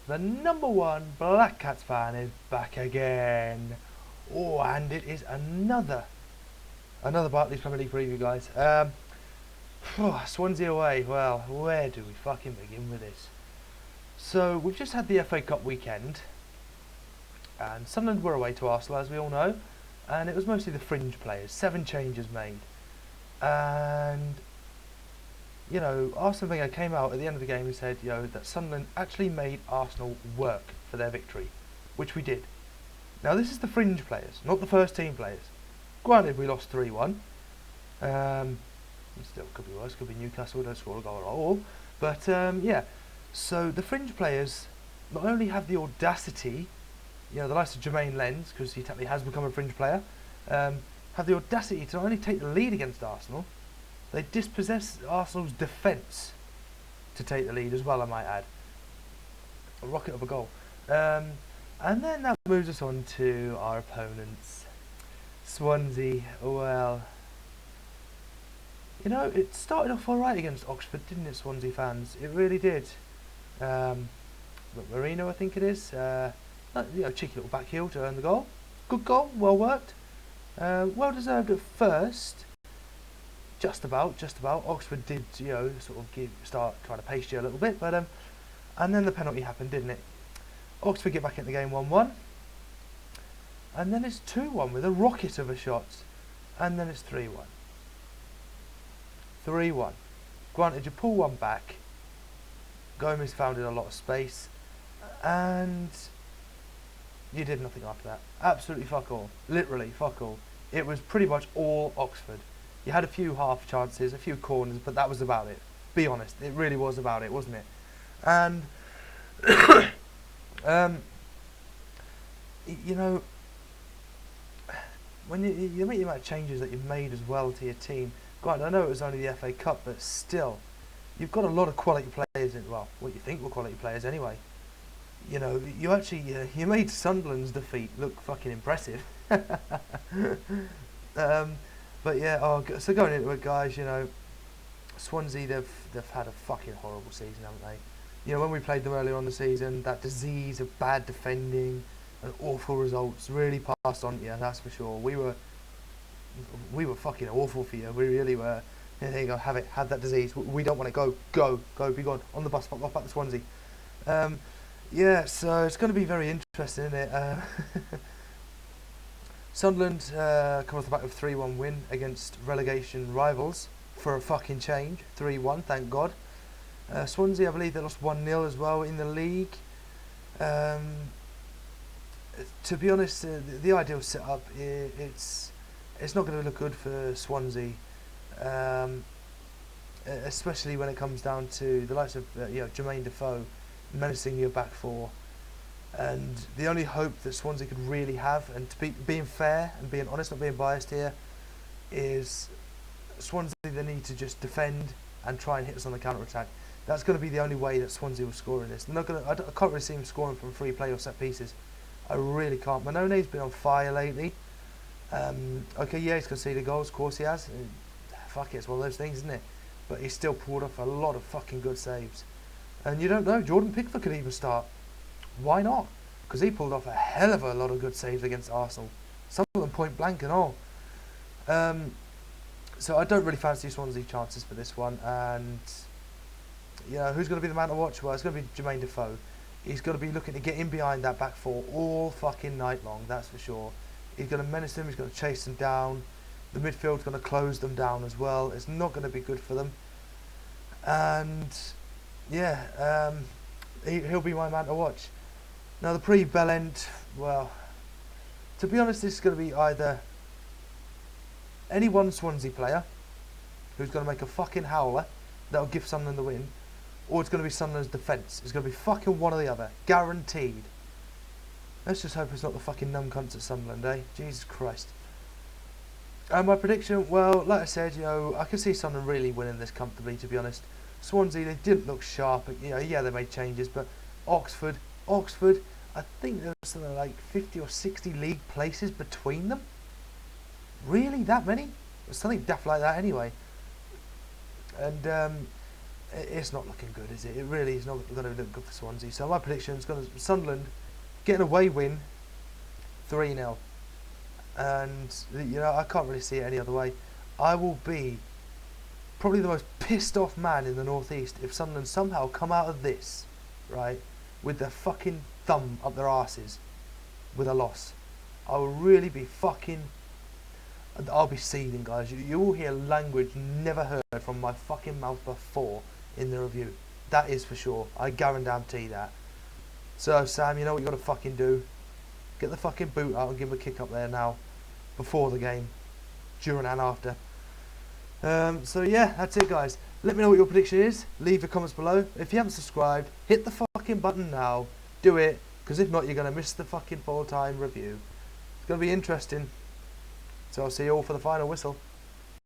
the #1 Black Cats fan is back again. Oh, and it is another Barclays Premier League preview, guys. Swansea away. Well, where do we fucking begin with this? So we've just had the FA Cup weekend, and Sunderland were away to Arsenal, as we all know, and it was mostly the fringe players. 7 changes made, and you know, Arsene Wenger came out at the end of the game and said, that Sunderland actually made Arsenal work for their victory, which we did. Now this is the fringe players, not the first team players. Granted, we lost 3-1. It still could be worse. Could be Newcastle don't score a goal at all. But yeah, so the fringe players not only have the audacity, the likes of Jermaine Lenz, because he technically has become a fringe player, have the audacity to not only take the lead against Arsenal, they dispossess Arsenal's defence to take the lead as well, I might add. A rocket of a goal. And then that moves us on to our opponents. Swansea. Well, it started off alright against Oxford, didn't it, Swansea fans? It really did. Marino, I think it is. Cheeky little back heel to earn the goal. Good goal, well worked. Well deserved at first. Just about. Oxford did, sort of start trying to pace you a little bit, but and then the penalty happened, didn't it? Oxford get back in the game 1-1, and then it's 2-1 with a rocket of a shot, and then it's 3-1. 3-1. Granted, you pull one back. Gomez found in a lot of space, and you did nothing after that. Absolutely fuck all. Literally fuck all. It was pretty much all Oxford. You had a few half chances, a few corners, but that was about it. Be honest, it really was about it, wasn't it? And when you make the amount of changes that you've made as well to your team, granted, I know it was only the FA Cup, but still, you've got a lot of quality players in. Well, what you think were quality players anyway. You actually you made Sunderland's defeat look fucking impressive. But yeah, so going into it, guys, Swansea, they've had a fucking horrible season, haven't they? When we played them earlier on in the season, that disease of bad defending and awful results really passed on to you, that's for sure. We were fucking awful for you, we really were. There you go, have that disease. We don't want to go, be gone. On the bus, fuck off back to Swansea. Yeah, so it's going to be very interesting, isn't it? Sunderland come off the back of 3-1 win against relegation rivals for a fucking change. 3-1, thank God. Swansea, I believe they lost 1-0 as well in the league. To be honest, the ideal setup, it's not going to look good for Swansea, especially when it comes down to the likes of Jermaine Defoe menacing your back four. And the only hope that Swansea could really have, and to being fair and being honest, not being biased here, is Swansea, they need to just defend and try and hit us on the counter-attack. That's going to be the only way that Swansea will score in this. I can't really see them scoring from free play or set pieces. I really can't. Manone's been on fire lately. Okay, yeah, he's conceded goals, of course he has. Fuck it, it's one of those things, isn't it? But he's still pulled off a lot of fucking good saves. And you don't know, Jordan Pickford could even start. Why not? Because he pulled off a hell of a lot of good saves against Arsenal. Some of them point blank and all. So I don't really fancy Swansea chances for this one. And who's going to be the man to watch? Well, it's going to be Jermaine Defoe. He's going to be looking to get in behind that back four all fucking night long, that's for sure. He's going to menace them, he's going to chase them down. The midfield's going to close them down as well. It's not going to be good for them. And yeah, he'll be my man to watch. Now the Pre-Bellend, well, to be honest, this is going to be either any one Swansea player who's going to make a fucking howler that'll give Sunderland the win, or it's going to be Sunderland's defence. It's going to be fucking one or the other, guaranteed. Let's just hope it's not the fucking numb cunts at Sunderland, eh? Jesus Christ. And my prediction, well, like I said, I can see Sunderland really winning this comfortably, to be honest. Swansea, they didn't look sharp. Yeah, they made changes, but Oxford, I think there was something like 50 or 60 league places between them. Really, that many? Something daft like that, anyway. And it's not looking good, is it? It really is not going to look good for Swansea. So my prediction is going to Sunderland get an away win, 3-0. And you know, I can't really see it any other way. I will be probably the most pissed off man in the northeast if Sunderland somehow come out of this, right, with their fucking thumb up their arses with a loss. I will really be fucking. I'll be seething, guys. You will hear language never heard from my fucking mouth before in the review. That is for sure. I guarantee that. So Sam, you know what you got to fucking do? Get the fucking boot out and give him a kick up there now, before the game, during and after. So yeah, that's it, guys. Let me know what your prediction is. Leave your comments below. If you haven't subscribed, hit the fucking button now. Do it, because if not, you're gonna miss the fucking full-time review. It's gonna be interesting. So I'll see you all for the final whistle.